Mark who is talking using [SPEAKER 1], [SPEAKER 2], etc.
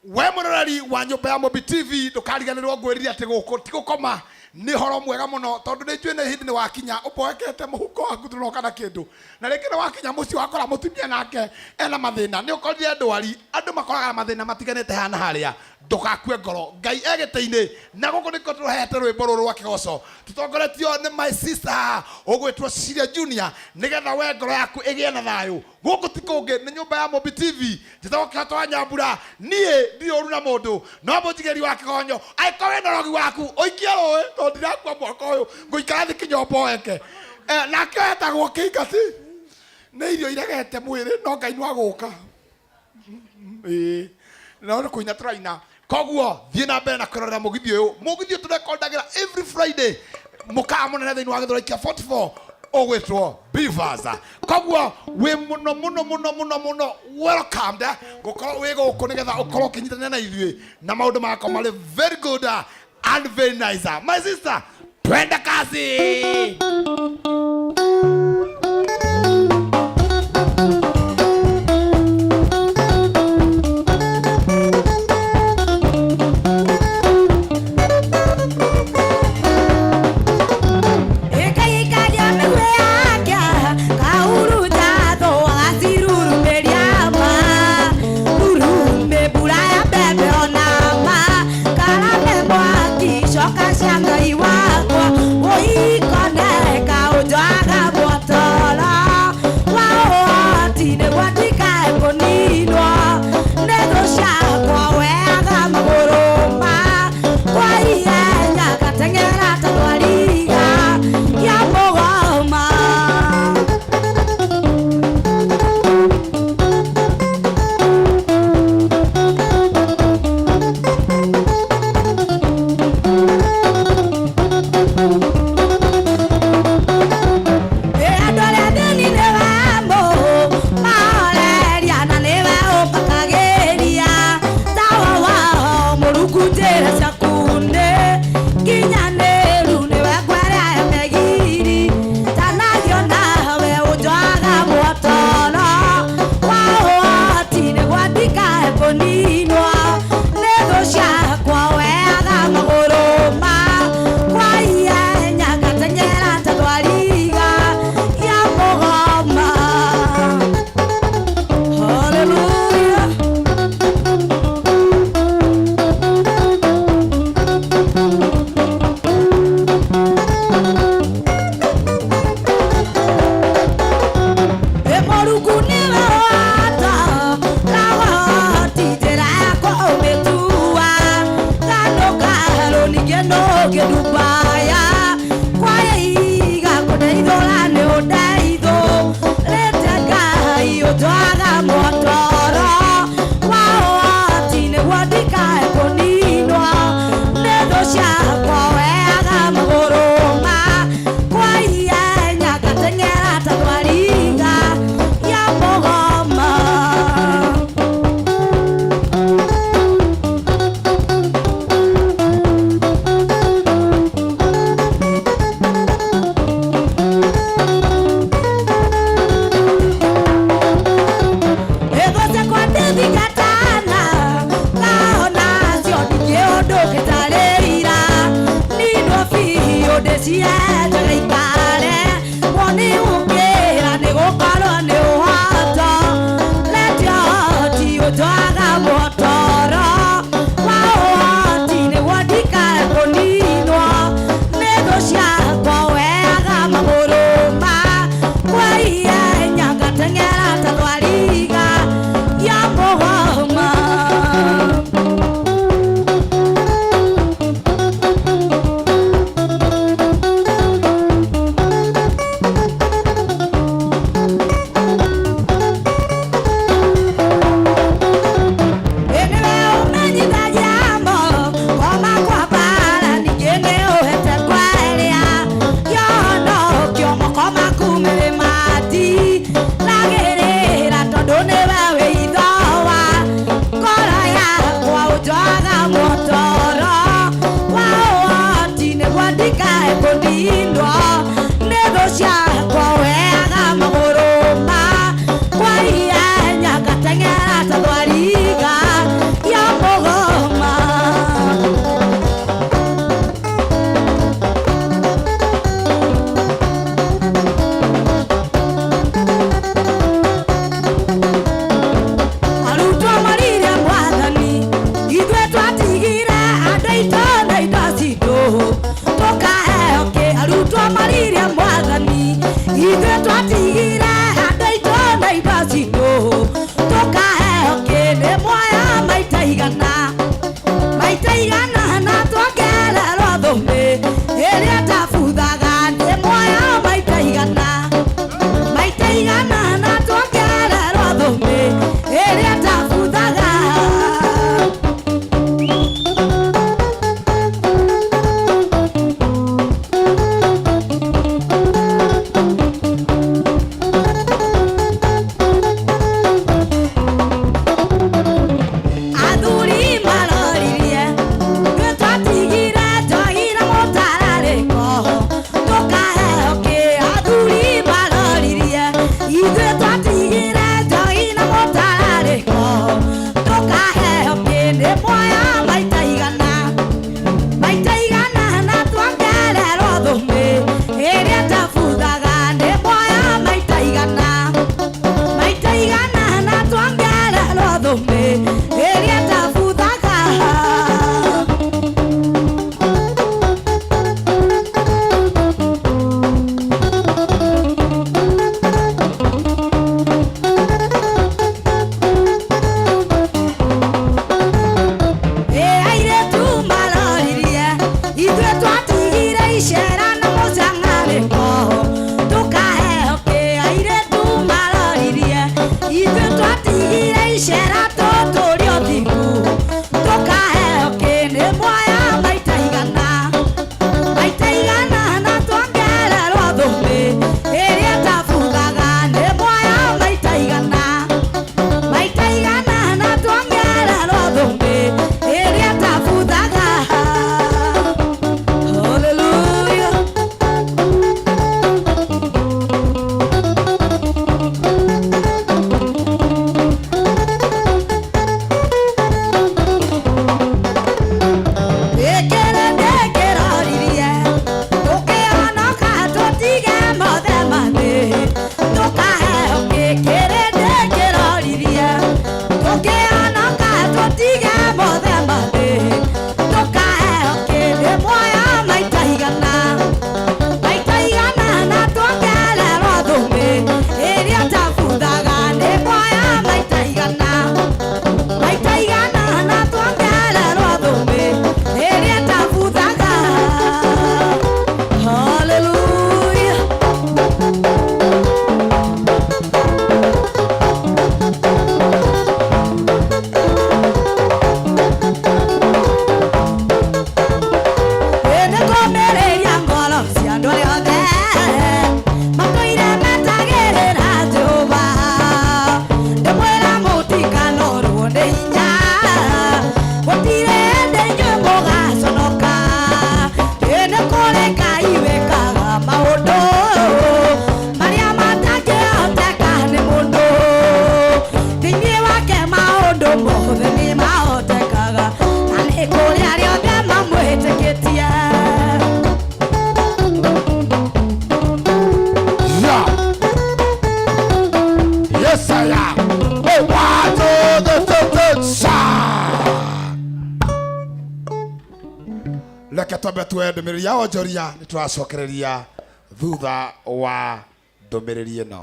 [SPEAKER 1] we muroreri wa nyumba ya Mobi TV ndukariganirwo ngwirire ati guku ti gukoma ni horo mwega muno tondu ni njui ni hindi ni wakinya upoekete muhuko waku tunoka na kindu na ringi ni wakinya muci wakora mutumia nake ena mathina ni ukorire ndwari andu makoraga mathina matiganite hana haria ndugakue ngoro Ngai egete-ini na guku niko turohete rwimbo ruru rwa kigoco tutongoretio ni my sister ugwitwo Cecilia Junior nigetha we ngoro yaku igie na thayu guku ti kungi ni nyumba ya Mobi TV titoka twa Nyambura nie ndi uru na mundu no munjigeri wa kigonyo aikowe na rogi waku oikie roe to ndirakwa mwaka uyu nguikara thi kinyombo eke nake etagwo Kingati ni irio iregete mwiri no Ngai no aguka no kuina turaina koguo thie na mbere na kurora mugithio turekondagira every Friday mukamunene thiini wa Githuraikia 44 ogwetwo Beavers koguo we muno welcome da gukorwo we guku nigetha ukorwo kinyitana na ithuĩ na maundu mako mari very good and very nice my sister twende kazi Leke twambe tuwe ndumiriri ya onjoria nituracokereria thutha wa ndumiriri ino.